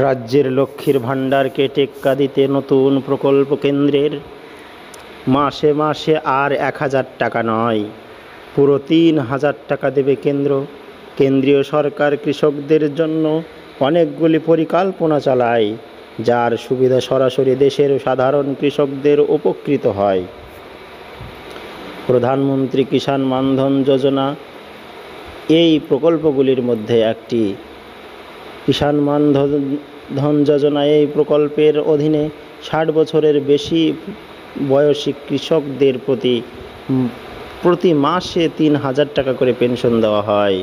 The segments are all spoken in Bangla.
রাজ্যের লক্ষ্মীর ভাণ্ডারকে টেক্কা দিতে নতুন প্রকল্প কেন্দ্রের। মাসে মাসে আর ১,০০০ টাকা নয়, পুরো ৩,০০০ টাকা দেবে কেন্দ্র। কেন্দ্রীয় সরকার কৃষকদের জন্য অনেকগুলি পরিকল্পনা চালায়, যার সুবিধা সরাসরি দেশের সাধারণ কৃষকদের উপকৃত হয়। প্রধানমন্ত্রী কিষাণ মানধন যোজনা এই প্রকল্পগুলির মধ্যে একটি। কিষাণ মানধন যোজনা এই প্রকল্পের অধীনে ৬০ বছরের বেশি বয়সী কৃষকদের প্রতি মাসে ৩,০০০ টাকা করে পেনশন দেওয়া হয়।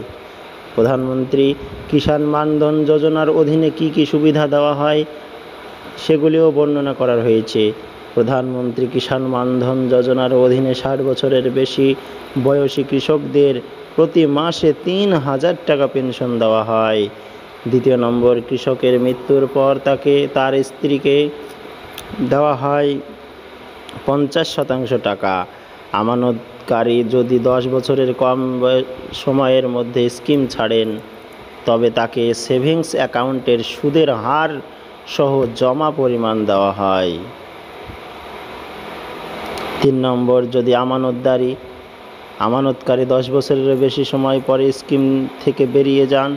প্রধানমন্ত্রী কিষাণ মানধন যোজনার অধীনে কি কি সুবিধা দেওয়া হয় সেগুলিও বর্ণনা করা হয়েছে। প্রধানমন্ত্রী কিষাণ মানধন যোজনার অধীনে ৬০ বছরের বেশি বয়সী কৃষকদের প্রতি মাসে ৩,০০০ টাকা পেনশন দেওয়া হয়। দ্বিতীয় নম্বর, কৃষকের মৃত্যুর পর তার স্ত্রীকে দেওয়া হয় 50% টাকা। আমানতকারী যদি 10 বছরের কম সময়ের মধ্যে স্কিম ছাড়েন, তবে তাকে সেভিংস অ্যাকাউন্টের সুদের হার সহ জমা পরিমাণ দেওয়া হয়। 3 নম্বর, যদি আমানতকারী 10 বছরের বেশি সময় পরে স্কিম থেকে বেরিয়ে যান,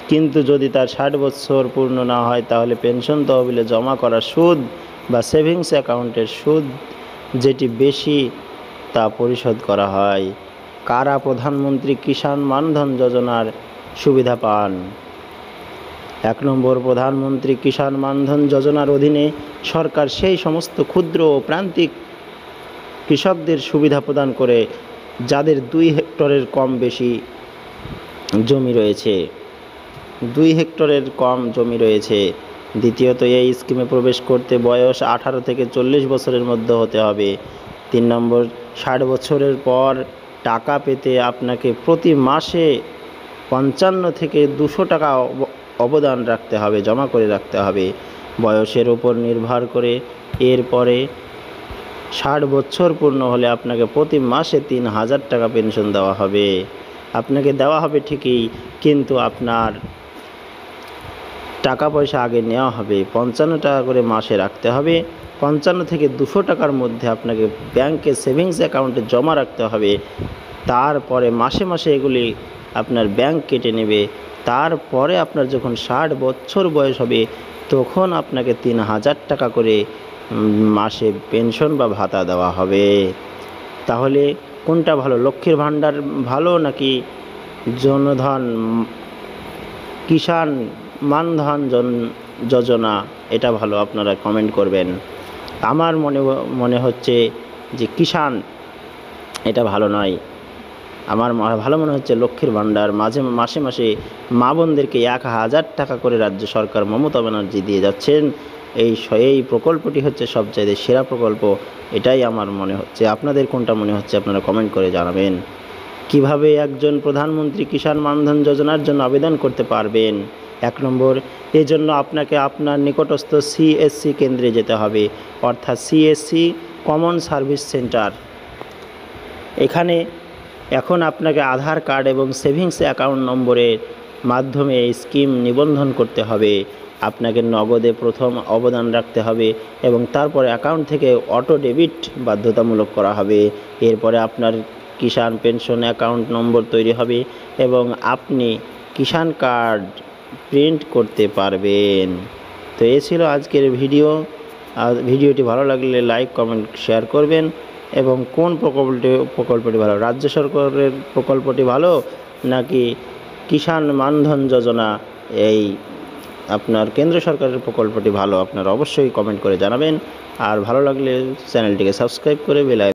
কিন্তু যদি তার 60 বছর পূর্ণ না হয়, তাহলে পেনশন তহবিলে জমা করা সুদ বা সেভিংস অ্যাকাউন্টের সুদ যেটি বেশি তা পরিশোধ করা হয়। কারা প্রধানমন্ত্রী কিষাণ মানধন যোজনার সুবিধা পান? 1 নম্বর, প্রধানমন্ত্রী কিষাণ মানধন যোজনার অধীনে সরকার সেই সমস্ত ক্ষুদ্র ও প্রান্তিক কৃষকদের সুবিধা প্রদান করে যাদের 2 হেক্টরের কম বেশি জমি রয়েছে। 2 হেক্টরের কম জমি রয়েছে। দ্বিতীয়ত, এই স্কিমে প্রবেশ করতে বয়স 18 থেকে 40 বছরের মধ্যে হতে হবে। 3 নম্বর, 60 বছরের পর টাকা পেতে আপনাকে প্রতি মাসে 55 থেকে 200 টাকা অবদান রাখতে হবে, জমা করে রাখতে হবে বয়সের উপর নির্ভর করে। এরপরে 60 বছর পূর্ণ হলে আপনাকে প্রতি মাসে 3,০০০ টাকা পেনশন দেওয়া হবে। আপনাকে দেওয়া হবে ঠিকই, কিন্তু আপনার টাকা পয়সা আগে নেওয়া হবে। 55 টাকা করে মাসে রাখতে হবে। 55 থেকে 200 টাকার মধ্যে আপনাকে ব্যাংকে সেভিংস অ্যাকাউন্টে জমা রাখতে হবে। তারপরে মাসে মাসে এগুলি আপনার ব্যাংক কেটে নেবে। তারপরে আপনার যখন 60 বছর বয়স হবে, তখন আপনাকে 3,০০০ টাকা করে মাসে পেনশন বা ভাতা দেওয়া হবে। তাহলে কোনটা ভালো, লক্ষ্মীর ভাণ্ডার ভালো নাকি জনধন কিষাণ মানধন যোজনা এটা ভালো? আপনারা কমেন্ট করবেন। আমার মনে হচ্ছে যে কিষাণ এটা ভালো নয়। আমার ভালো মনে হচ্ছে লক্ষ্মীর ভাণ্ডার। মাসে মাসে মা বোনদেরকে 1,০০০ টাকা করে রাজ্য সরকার মমতা ব্যানার্জি দিয়ে যাচ্ছেন। এই প্রকল্পটি হচ্ছে সবচেয়ে সেরা প্রকল্প, এটাই আমার মনে হচ্ছে। আপনাদের কোনটা মনে হচ্ছে আপনারা কমেন্ট করে জানাবেন। কিভাবে একজন প্রধানমন্ত্রী কিষাণ মানধন যোজনার জন্য আবেদন করতে পারবেন? 1 নম্বর, এজন্য আপনাকে আপনার নিকটস্থ CSC কেন্দ্রে যেতে হবে, অর্থাৎ CSC কমন সার্ভিস সেন্টার। এখানে এখন আপনাকে আধার কার্ড এবং সেভিংস অ্যাকাউন্ট নম্বরের মাধ্যমে এই স্কিম নিবন্ধন করতে হবে। আপনাকে নগদে প্রথম অবদান রাখতে হবে এবং তারপরে অ্যাকাউন্ট থেকে অটো ডেবিট বাধ্যতামূলক করা হবে। এরপরে আপনার কিষাণ পেনশন অ্যাকাউন্ট নম্বর তৈরি হবে এবং আপনি কিষাণ কার্ড প্রিন্ট করতে পারবেন। তো এই ছিল আজকের ভিডিও। ভিডিওটি ভালো লাগলে লাইক, কমেন্ট, শেয়ার করবেন। এবং কোন প্রকল্পটি ভালো, রাজ্য সরকারের প্রকল্পটি ভালো নাকি কিষাণ মানধন যোজনা এই আপনার কেন্দ্র সরকারের প্রকল্পটি ভালো? আপনারা অবশ্যই কমেন্ট করে জানাবেন। আর ভালো লাগলে চ্যানেলটিকে সাবস্ক্রাইব করে বেল